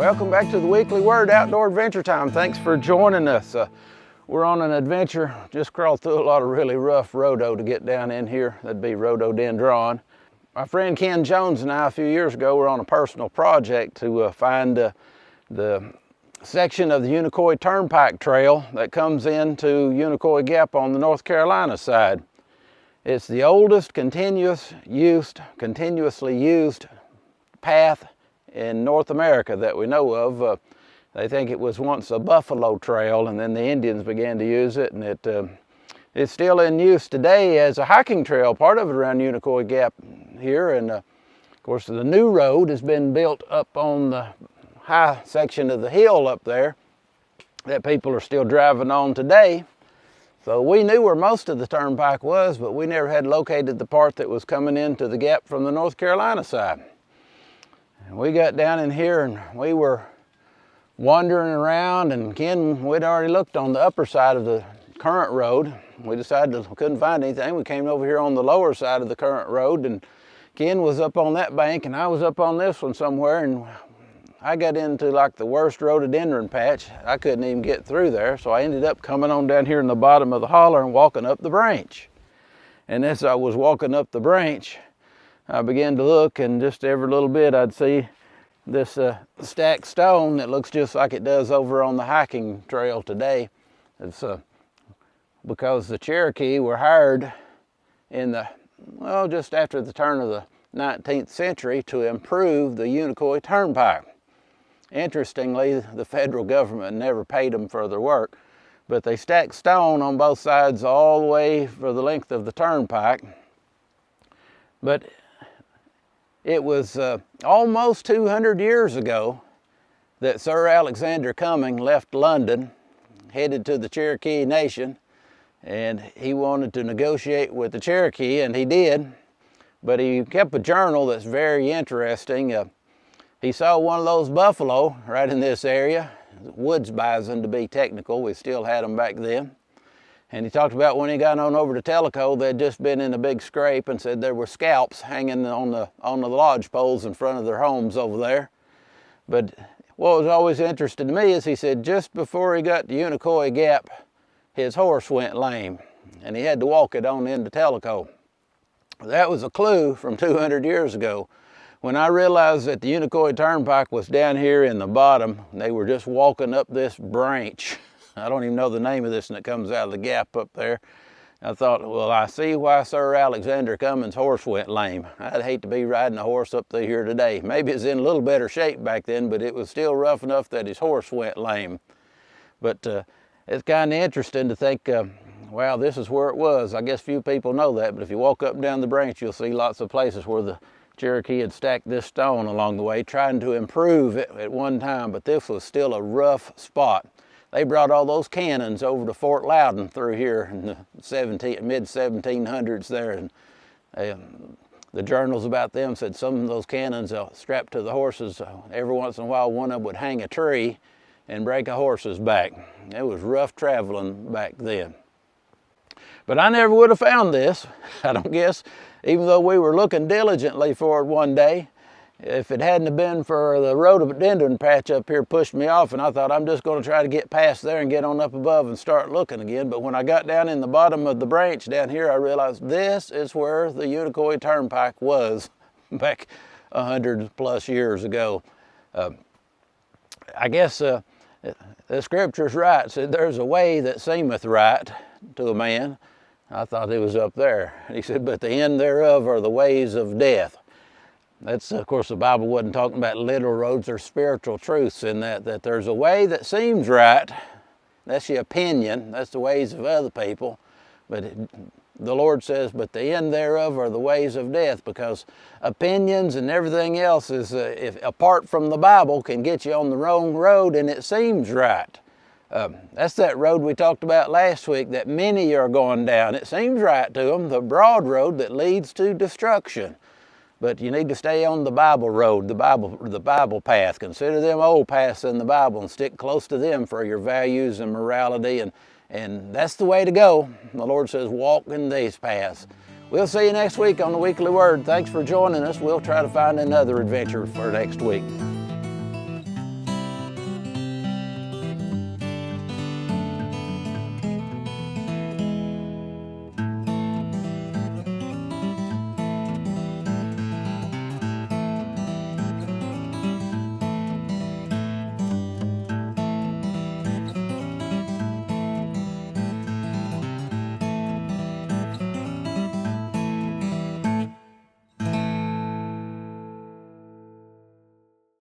Welcome back to the Weekly Word Outdoor Adventure Time. Thanks for joining us. We're on an adventure, just crawled through a lot of really rough rhodo to get down in here. That'd be rhododendron. My friend Ken Jones and I a few years ago were on a personal project to find the section of the Unicoi Turnpike trail that comes into Unicoi Gap on the North Carolina side. It's the oldest continuously used path in North America that we know of. They think it was once a buffalo trail, and then the Indians began to use it, and it's still in use today as a hiking trail, part of it around Unicoi Gap here. And of course the new road has been built up on the high section of the hill up there that people are still driving on today. So we knew where most of the turnpike was, but we never had located the part that was coming into the gap from the North Carolina side. And we got down in here and we were wandering around, and Ken, we'd already looked on the upper side of the current road. We decided we couldn't find anything. We came over here on the lower side of the current road, and Ken was up on that bank and I was up on this one somewhere, and I got into like the worst rhododendron patch. I couldn't even get through there, so I ended up coming on down here in the bottom of the holler and walking up the branch. And as I was walking up the branch, I began to look, and just every little bit I'd see this stacked stone that looks just like it does over on the hiking trail today. It's because the Cherokee were hired in the, well, just after the turn of the 19th century to improve the Unicoi Turnpike. Interestingly, the federal government never paid them for their work, but they stacked stone on both sides all the way for the length of the turnpike. But it was almost 200 years ago that Sir Alexander Cuming left London, headed to the Cherokee Nation, and he wanted to negotiate with the Cherokee, and he did. But he kept a journal that's very interesting. He saw one of those buffalo right in this area, woods bison to be technical. We still had them back then. And he talked about when he got on over to Tellico, they'd just been in a big scrape, and said there were scalps hanging on the lodge poles in front of their homes over there. But what was always interesting to me is he said just before he got to Unicoi Gap, his horse went lame, and he had to walk it on into Tellico. That was a clue from 200 years ago. When I realized that the Unicoi Turnpike was down here in the bottom, they were just walking up this branch. I don't even know the name of this, and it comes out of the gap up there. I thought, well, I see why Sir Alexander Cuming's horse went lame. I'd hate to be riding a horse up through here today. Maybe it's in a little better shape back then, but it was still rough enough that his horse went lame. But it's kind of interesting to think, wow, this is where it was. I guess few people know that, but if you walk up and down the branch, you'll see lots of places where the Cherokee had stacked this stone along the way, trying to improve it at one time, but this was still a rough spot. They brought all those cannons over to Fort Loudon through here in the mid-1700s there, and the journals about them said some of those cannons strapped to the horses, every once in a while one of them would hang a tree and break a horse's back. It was rough traveling back then. But I never would have found this, I don't guess, even though we were looking diligently for it one day. If it hadn't have been for the rhododendron patch up here pushed me off, and I thought I'm just going to try to get past there and get on up above and start looking again. But when I got down in the bottom of the branch down here, I realized this is where the Unicoi Turnpike was back 100 plus years ago. I guess the scripture's right. It said there's a way that seemeth right to a man. I thought it was up there. He said, but the end thereof are the ways of death. That's, of course, the Bible wasn't talking about literal roads or spiritual truths in that there's a way that seems right. That's your opinion. That's the ways of other people. But the Lord says, but the end thereof are the ways of death, because opinions and everything else is, if apart from the Bible, can get you on the wrong road and it seems right. That's that road we talked about last week that many are going down. It seems right to them, the broad road that leads to destruction. But you need to stay on the Bible road, the Bible path. Consider them old paths in the Bible and stick close to them for your values and morality. And that's the way to go. The Lord says, walk in these paths. We'll see you next week on the Weekly Word. Thanks for joining us. We'll try to find another adventure for next week.